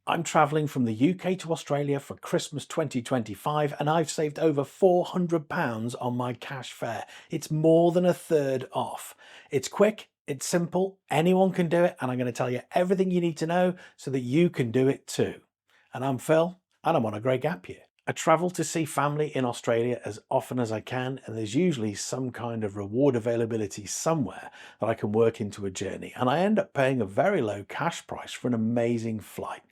I'm travelling from the UK to Australia for Christmas 2025 and I've saved over £400 on my cash fare. It's more than a third off. It's quick, it's simple, anyone can do it, and I'm going to tell you everything you need to know so that you can do it too. And I'm Phil, and I'm on a great gap year. I travel to see family in Australia as often as I can, and there's usually some kind of reward availability somewhere that I can work into a journey, and I end up paying a very low cash price for an amazing flight.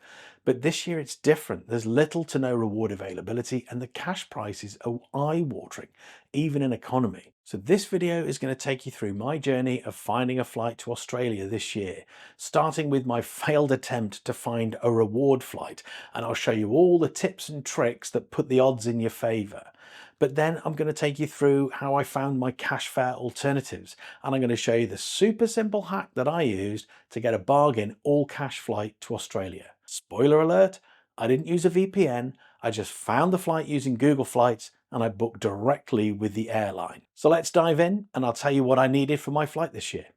But this year it's different. There's little to no reward availability and the cash prices are eye-watering, even in economy. So this video is going to take you through my journey of finding a flight to Australia this year, starting with my failed attempt to find a reward flight, and I'll show you all the tips and tricks that put the odds in your favour. But then I'm going to take you through how I found my cash fare alternatives, and I'm going to show you the super simple hack that I used to get a bargain all cash flight to Australia. Spoiler alert, I didn't use a VPN, I just found the flight using Google Flights and I booked directly with the airline. So let's dive in and I'll tell you what I needed for my flight this year.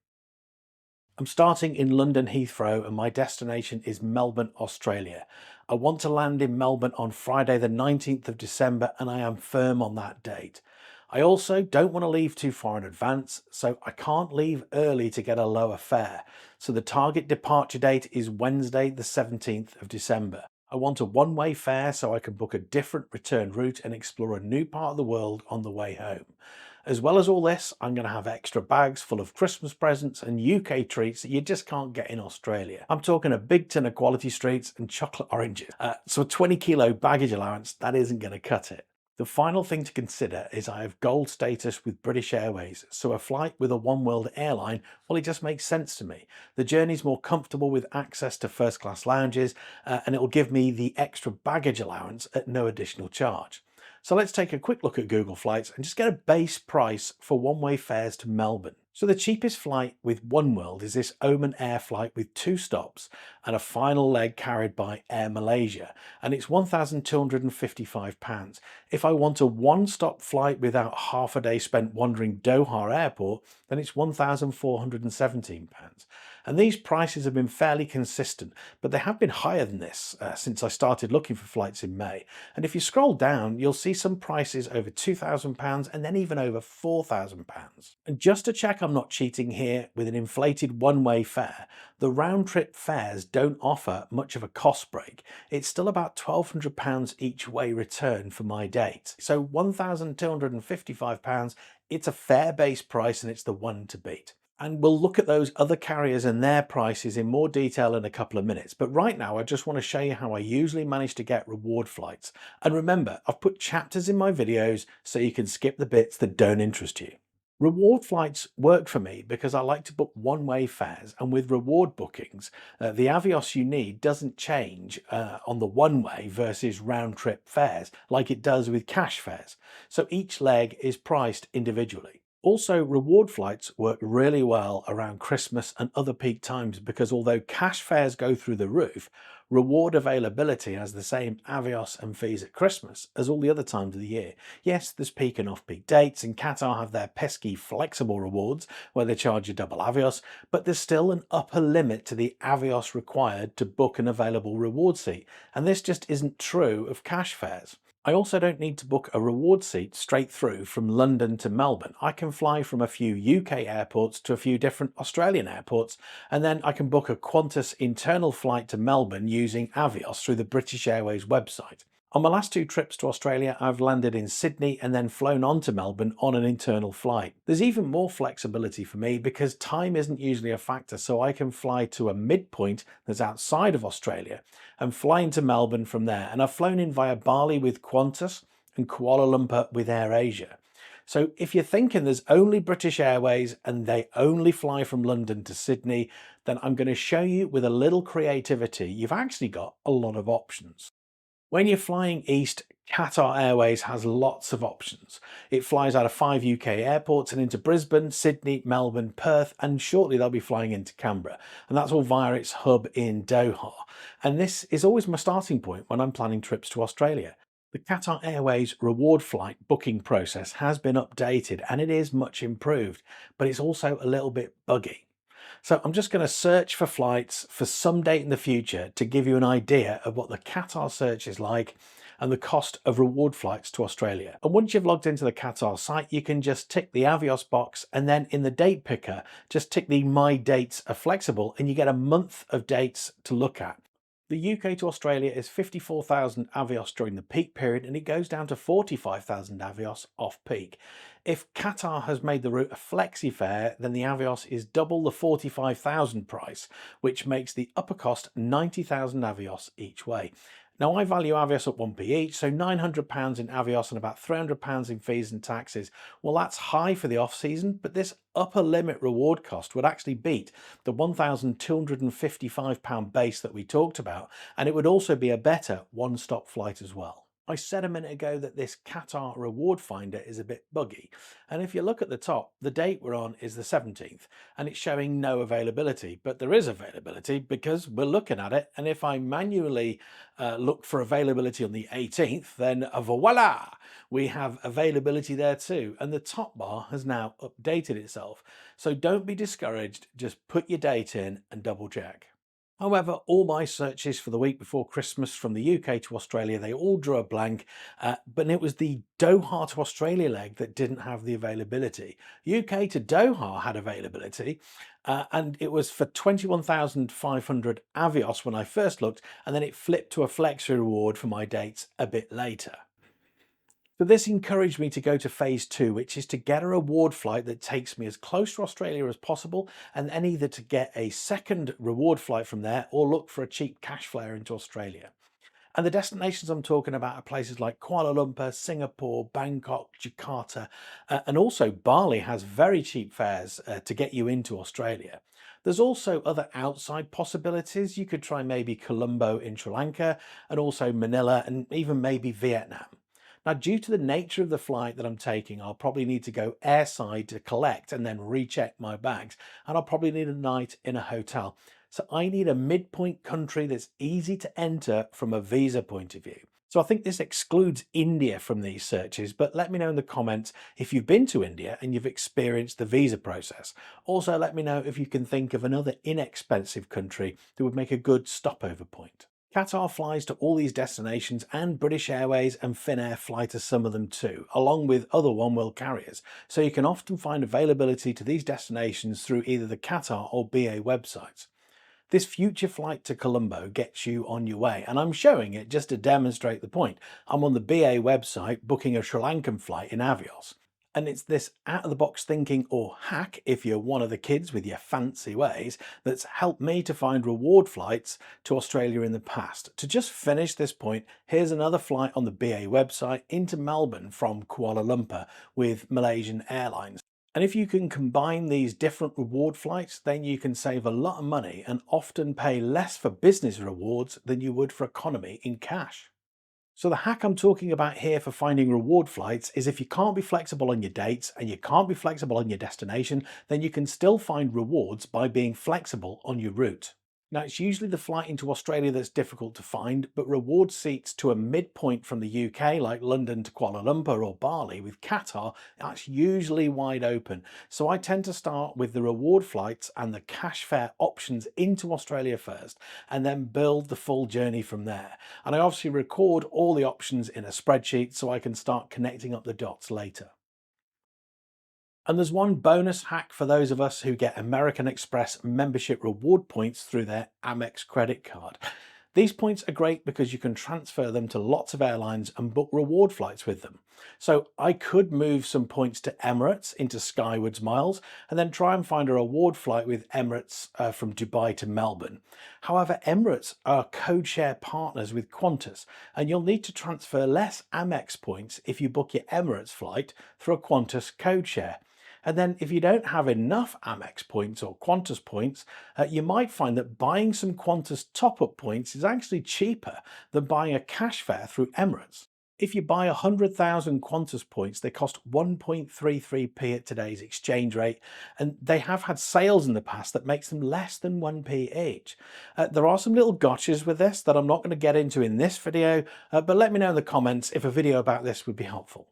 I'm starting in London Heathrow and my destination is Melbourne, Australia. I want to land in Melbourne on Friday the 19th of December and I am firm on that date. I also don't want to leave too far in advance, so I can't leave early to get a lower fare. So the target departure date is Wednesday the 17th of December. I want a one-way fare so I can book a different return route and explore a new part of the world on the way home. As well as all this, I'm going to have extra bags full of Christmas presents and UK treats that you just can't get in Australia. I'm talking a big tin of quality streets and chocolate oranges. So a 20 kilo baggage allowance, that isn't going to cut it. The final thing to consider is I have gold status with British Airways, so a flight with a One World airline, well, it just makes sense to me. The journey's more comfortable with access to first class lounges, and it will give me the extra baggage allowance at no additional charge. So let's take a quick look at Google Flights and just get a base price for one-way fares to Melbourne. So the cheapest flight with One World is this Oman Air flight with 2 stops and a final leg carried by Air Malaysia, and it's £1,255. If I want a one-stop flight without half a day spent wandering Doha Airport, then it's £1,417. And these prices have been fairly consistent, but they have been higher than this since I started looking for flights in May. And if you scroll down, you'll see some prices over £2,000 and then even over £4,000. And just to check I'm not cheating here with an inflated one-way fare, the round-trip fares don't offer much of a cost break. It's still about £1,200 each way return for my date. So £1,255, it's a fare-based price and it's the one to beat. And we'll look at those other carriers and their prices in more detail in a couple of minutes. But right now, I just want to show you how I usually manage to get reward flights. And remember, I've put chapters in my videos so you can skip the bits that don't interest you. Reward flights work for me because I like to book one-way fares, and with reward bookings, the Avios you need doesn't change on the one-way versus round-trip fares like it does with cash fares. So each leg is priced individually. Also, reward flights work really well around Christmas and other peak times because although cash fares go through the roof, reward availability has the same Avios and fees at Christmas as all the other times of the year. Yes, there's peak and off-peak dates, and Qatar have their pesky flexible rewards where they charge you double Avios, but there's still an upper limit to the Avios required to book an available reward seat, and this just isn't true of cash fares. I also don't need to book a reward seat straight through from London to Melbourne. I can fly from a few UK airports to a few different Australian airports, and then I can book a Qantas internal flight to Melbourne using Avios through the British Airways website. On my last 2 trips to Australia, I've landed in Sydney and then flown on to Melbourne on an internal flight. There's even more flexibility for me because time isn't usually a factor, so I can fly to a midpoint that's outside of Australia and fly into Melbourne from there. And I've flown in via Bali with Qantas and Kuala Lumpur with AirAsia. So if you're thinking there's only British Airways and they only fly from London to Sydney, then I'm going to show you with a little creativity, you've actually got a lot of options. When you're flying east, Qatar Airways has lots of options. It flies out of 5 UK airports and into Brisbane, Sydney, Melbourne, Perth, and shortly they'll be flying into Canberra. And that's all via its hub in Doha. And this is always my starting point when I'm planning trips to Australia. The Qatar Airways reward flight booking process has been updated and it is much improved, but it's also a little bit buggy. So I'm just going to search for flights for some date in the future to give you an idea of what the Qatar search is like and the cost of reward flights to Australia. And once you've logged into the Qatar site, you can just tick the Avios box, and then in the date picker, just tick the My Dates are flexible, and you get a month of dates to look at. The UK to Australia is 54,000 Avios during the peak period, and it goes down to 45,000 Avios off peak. If Qatar has made the route a flexi fare, then the Avios is double the 45,000 price, which makes the upper cost 90,000 Avios each way. Now, I value Avios at 1p each, so £900 in Avios and about £300 in fees and taxes. Well, that's high for the off-season, but this upper limit reward cost would actually beat the £1,255 base that we talked about, and it would also be a better one-stop flight as well. I said a minute ago that this Qatar reward finder is a bit buggy, and if you look at the top, the date we're on is the 17th, and it's showing no availability, but there is availability because we're looking at it. And if I manually look for availability on the 18th, then voila, we have availability there too, and the top bar has now updated itself. So don't be discouraged, just put your date in and double check. However, all my searches for the week before Christmas from the UK to Australia, they all drew a blank, but it was the Doha to Australia leg that didn't have the availability. UK to Doha had availability, and it was for 21,500 Avios when I first looked, and then it flipped to a flexi reward for my dates a bit later. So this encouraged me to go to phase two, which is to get a reward flight that takes me as close to Australia as possible, and then either to get a second reward flight from there or look for a cheap cash flare into Australia. And the destinations I'm talking about are places like Kuala Lumpur, Singapore, Bangkok, Jakarta, and also Bali has very cheap fares to get you into Australia. There's also other outside possibilities. You could try maybe Colombo in Sri Lanka, and also Manila, and even maybe Vietnam. Now, due to the nature of the flight that I'm taking, I'll probably need to go airside to collect and then recheck my bags, and I'll probably need a night in a hotel. So I need a midpoint country that's easy to enter from a visa point of view. So I think this excludes India from these searches, but let me know in the comments if you've been to India and you've experienced the visa process. Also, let me know if you can think of another inexpensive country that would make a good stopover point. Qatar flies to all these destinations, and British Airways and Finnair fly to some of them too, along with other oneworld carriers, so you can often find availability to these destinations through either the Qatar or BA websites. This future flight to Colombo gets you on your way, and I'm showing it just to demonstrate the point. I'm on the BA website booking a Sri Lankan flight in Avios. And it's this out-of-the-box thinking, or hack if you're one of the kids with your fancy ways, that's helped me to find reward flights to Australia in the past. To just finish this point, here's another flight on the BA website into Melbourne from Kuala Lumpur with Malaysian Airlines. And if you can combine these different reward flights, then you can save a lot of money and often pay less for business rewards than you would for economy in cash. So the hack I'm talking about here for finding reward flights is if you can't be flexible on your dates and you can't be flexible on your destination, then you can still find rewards by being flexible on your route. Now, it's usually the flight into Australia that's difficult to find, but reward seats to a midpoint from the UK, like London to Kuala Lumpur or Bali with Qatar, that's usually wide open. So I tend to start with the reward flights and the cash fare options into Australia first, and then build the full journey from there. And I obviously record all the options in a spreadsheet so I can start connecting up the dots later. And there's one bonus hack for those of us who get American Express membership reward points through their Amex credit card. These points are great because you can transfer them to lots of airlines and book reward flights with them. So I could move some points to Emirates into Skywards miles and then try and find a reward flight with Emirates from Dubai to Melbourne. However, Emirates are code share partners with Qantas, and you'll need to transfer less Amex points if you book your Emirates flight through a Qantas code share. And then if you don't have enough Amex points or Qantas points, you might find that buying some Qantas top-up points is actually cheaper than buying a cash fare through Emirates. If you buy 100,000 Qantas points, they cost 1.33p at today's exchange rate, and they have had sales in the past that makes them less than 1p each. There are some little gotchas with this that I'm not going to get into in this video, but let me know in the comments if a video about this would be helpful.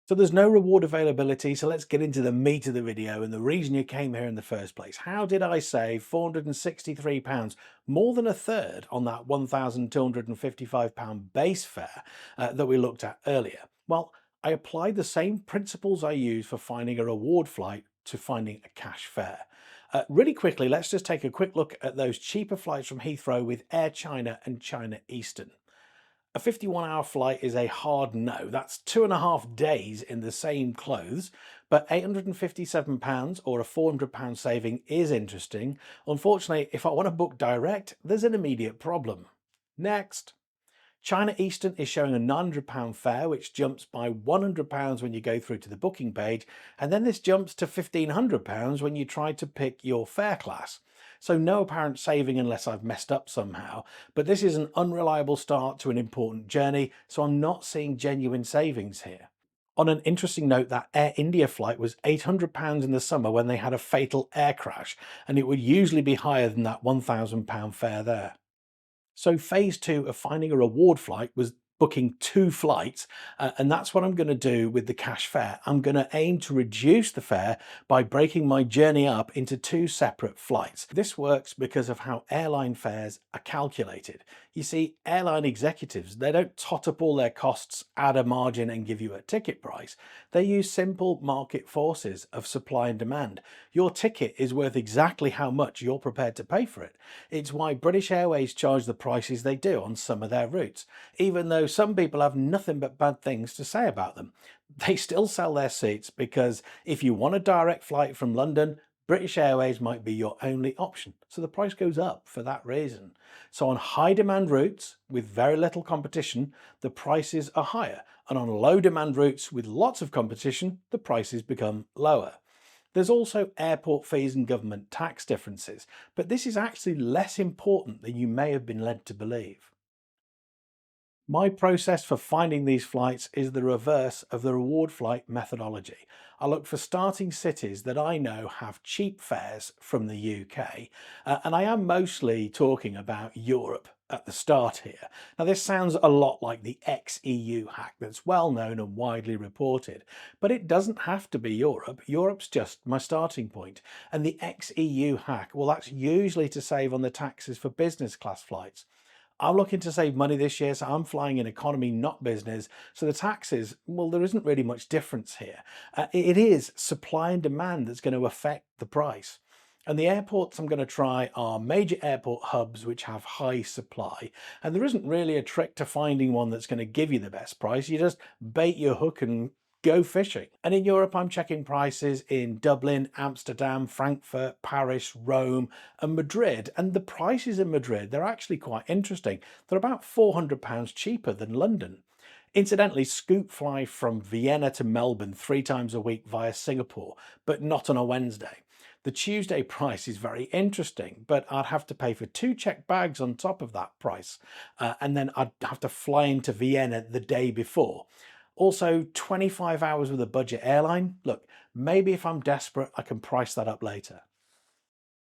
So there's no reward availability, so let's get into the meat of the video and the reason you came here in the first place. How did I save £463, more than a third on that £1,255 base fare that we looked at earlier? Well, I applied the same principles I used for finding a reward flight to finding a cash fare. Really quickly, let's just take a quick look at those cheaper flights from Heathrow with Air China and China Eastern. A 51-hour flight is a hard no. That's 2.5 days in the same clothes, but £857 or a £400 saving is interesting. Unfortunately, if I want to book direct, there's an immediate problem. Next. China Eastern is showing a £900 fare, which jumps by £100 when you go through to the booking page, and then this jumps to £1,500 when you try to pick your fare class. So no apparent saving unless I've messed up somehow, but this is an unreliable start to an important journey, so I'm not seeing genuine savings here. On an interesting note, that Air India flight was £800 in the summer when they had a fatal air crash, and it would usually be higher than that £1,000 fare there. So phase two of finding a reward flight was booking two flights, and that's what I'm going to do with the cash fare. I'm going to aim to reduce the fare by breaking my journey up into two separate flights. This works because of how airline fares are calculated. You see, airline executives, they don't tot up all their costs, add a margin and give you a ticket price. They use simple market forces of supply and demand. Your ticket is worth exactly how much you're prepared to pay for it. It's why British Airways charge the prices they do on some of their routes, even though some people have nothing but bad things to say about them. They still sell their seats because if you want a direct flight from London, British Airways might be your only option. So the price goes up for that reason. So on high demand routes with very little competition, the prices are higher. And on low demand routes with lots of competition, the prices become lower. There's also airport fees and government tax differences, but this is actually less important than you may have been led to believe. My process for finding these flights is the reverse of the reward flight methodology. I look for starting cities that I know have cheap fares from the UK, and I am mostly talking about Europe at the start here. Now, this sounds a lot like the ex-EU hack that's well known and widely reported, but it doesn't have to be Europe. Europe's just my starting point. And the ex-EU hack, well, that's usually to save on the taxes for business class flights. I'm looking to save money this year, so I'm flying in economy, not business. So the taxes, well, there isn't really much difference here. It is supply and demand that's going to affect the price. And the airports I'm going to try are major airport hubs which have high supply. And there isn't really a trick to finding one that's going to give you the best price. You just bait your hook and go fishing. And in Europe, I'm checking prices in Dublin, Amsterdam, Frankfurt, Paris, Rome, and Madrid. And the prices in Madrid, they're actually quite interesting. They're about £400 cheaper than London. Incidentally, Scoop fly from Vienna to Melbourne 3 times a week via Singapore, but not on a Wednesday. The Tuesday price is very interesting, but I'd have to pay for 2 checked bags on top of that price. And then I'd have to fly into Vienna the day before. Also, 25 hours with a budget airline. Look, maybe if I'm desperate, I can price that up later.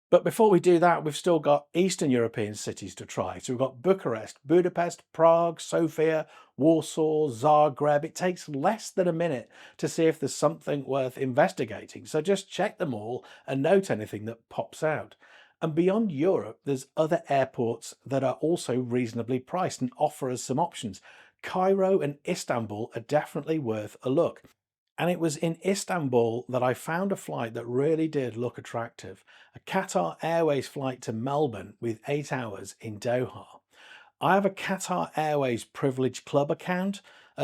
But before we do that, we've still got Eastern European cities to try. So we've got Bucharest, Budapest, Prague, Sofia, Warsaw, Zagreb. It takes less than a minute to see if there's something worth investigating. So just check them all and note anything that pops out. And beyond Europe, there's other airports that are also reasonably priced and offer us some options. Cairo and Istanbul are definitely worth a look. And it was in Istanbul that I found a flight that really did look attractive. A Qatar Airways flight to Melbourne with 8 hours in Doha. I have a Qatar Airways Privilege Club account.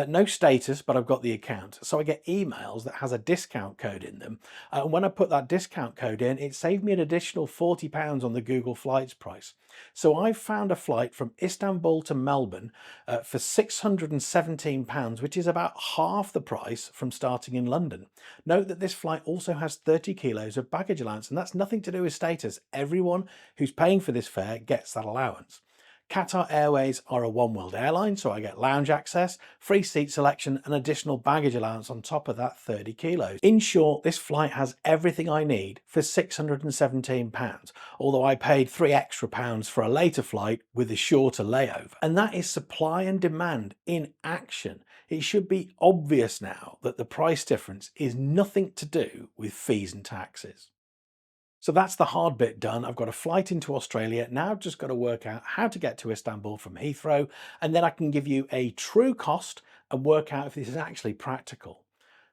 No status, but I've got the account. So I get emails that has a discount code in them. And when I put that discount code in, it saved me an additional £40 on the Google Flights price. So I found a flight from Istanbul to Melbourne for £617, which is about half the price from starting in London. Note that this flight also has 30 kilos of baggage allowance, and that's nothing to do with status. Everyone who's paying for this fare gets that allowance. Qatar Airways are a one-world airline, so I get lounge access, free seat selection and additional baggage allowance on top of that 30 kilos. In short, this flight has everything I need for £617, although I paid £3 extra for a later flight with a shorter layover. And that is supply and demand in action. It should be obvious now that the price difference is nothing to do with fees and taxes. So that's the hard bit done. I've got a flight into Australia. Now I've just got to work out how to get to Istanbul from Heathrow, and then I can give you a true cost and work out if this is actually practical.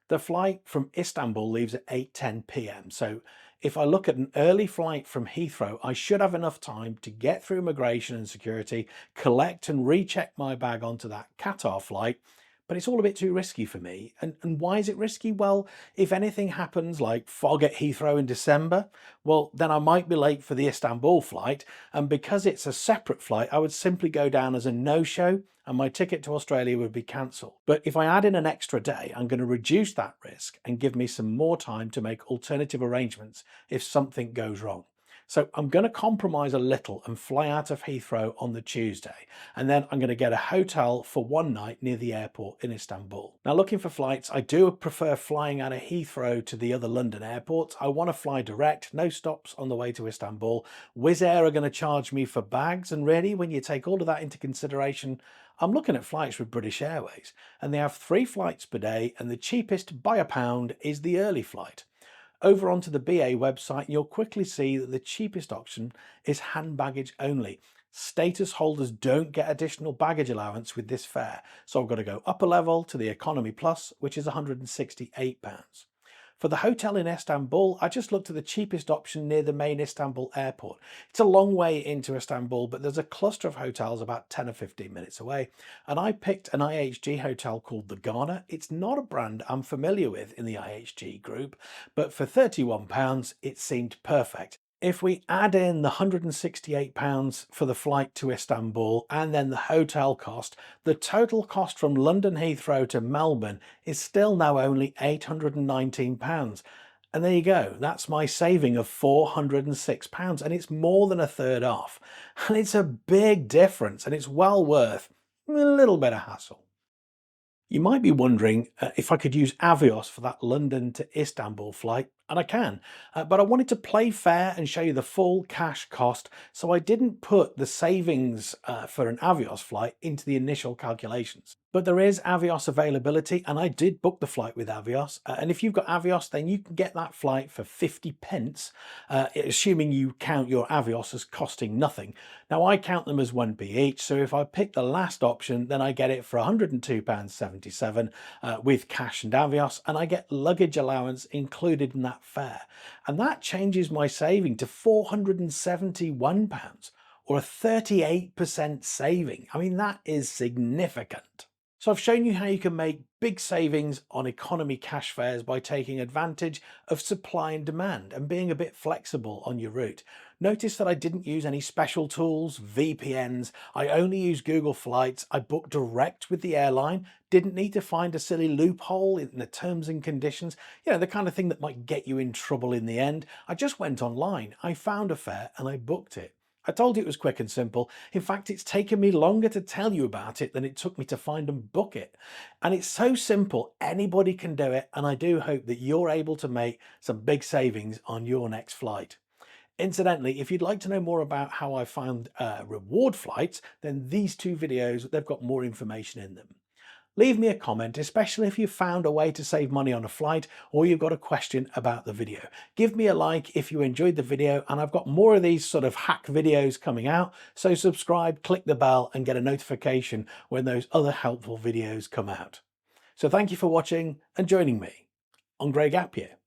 The flight from Istanbul leaves at 8:10 p.m. So if I look at an early flight from Heathrow, I should have enough time to get through immigration and security, collect and recheck my bag onto that Qatar flight. But it's all a bit too risky for me. And why is it risky? Well, if anything happens like fog at Heathrow in December, well, then I might be late for the Istanbul flight. And because it's a separate flight, I would simply go down as a no-show and my ticket to Australia would be cancelled. But if I add in an extra day, I'm going to reduce that risk and give me some more time to make alternative arrangements if something goes wrong. So I'm going to compromise a little and fly out of Heathrow on the Tuesday, and then I'm going to get a hotel for one night near the airport in Istanbul. Now, looking for flights, I do prefer flying out of Heathrow to the other London airports. I want to fly direct, no stops on the way to Istanbul. Wizz Air are going to charge me for bags, and really, when you take all of that into consideration, I'm looking at flights with British Airways, and they have 3 flights per day, and the cheapest by £1 is the early flight. Over onto the BA website, you'll quickly see that the cheapest option is hand baggage only. Status holders don't get additional baggage allowance with this fare, so I've got to go up a level to the Economy Plus, which is £168. For the hotel in Istanbul, I just looked at the cheapest option near the main Istanbul airport. It's a long way into Istanbul, but there's a cluster of hotels about 10 or 15 minutes away. And I picked an IHG hotel called the Ghana. It's not a brand I'm familiar with in the IHG group, but for £31, it seemed perfect. If we add in the £168 for the flight to Istanbul and then the hotel cost, the total cost from London Heathrow to Melbourne is still now only £819. And there you go, that's my saving of £406, and it's more than a third off. And it's a big difference, and it's well worth a little bit of hassle. You might be wondering if I could use Avios for that London to Istanbul flight, and I can, but I wanted to play fair and show you the full cash cost, so I didn't put the savings for an Avios flight into the initial calculations. But there is Avios availability, and I did book the flight with Avios, and if you've got Avios, then you can get that flight for 50 pence, assuming you count your Avios as costing nothing. Now I count them as 1p each, so if I pick the last option, then I get it for £102.77 with cash and Avios, and I get luggage allowance included in that fare. And that changes my saving to £471, or a 38% saving. I mean, that is significant. So I've shown you how you can make big savings on economy cash fares by taking advantage of supply and demand and being a bit flexible on your route. Notice that I didn't use any special tools, VPNs. I only used Google Flights. I booked direct with the airline. Didn't need to find a silly loophole in the terms and conditions. You know, the kind of thing that might get you in trouble in the end. I just went online. I found a fare and I booked it. I told you it was quick and simple. In fact, it's taken me longer to tell you about it than it took me to find and book it. And it's so simple, anybody can do it. And I do hope that you're able to make some big savings on your next flight. Incidentally, if you'd like to know more about how I found reward flights, then these 2 videos, they've got more information in them. Leave me a comment, especially if you've found a way to save money on a flight or you've got a question about the video. Give me a like if you enjoyed the video, and I've got more of these sort of hack videos coming out, so subscribe, click the bell and get a notification when those other helpful videos come out. So thank you for watching and joining me on Grey Gap Year.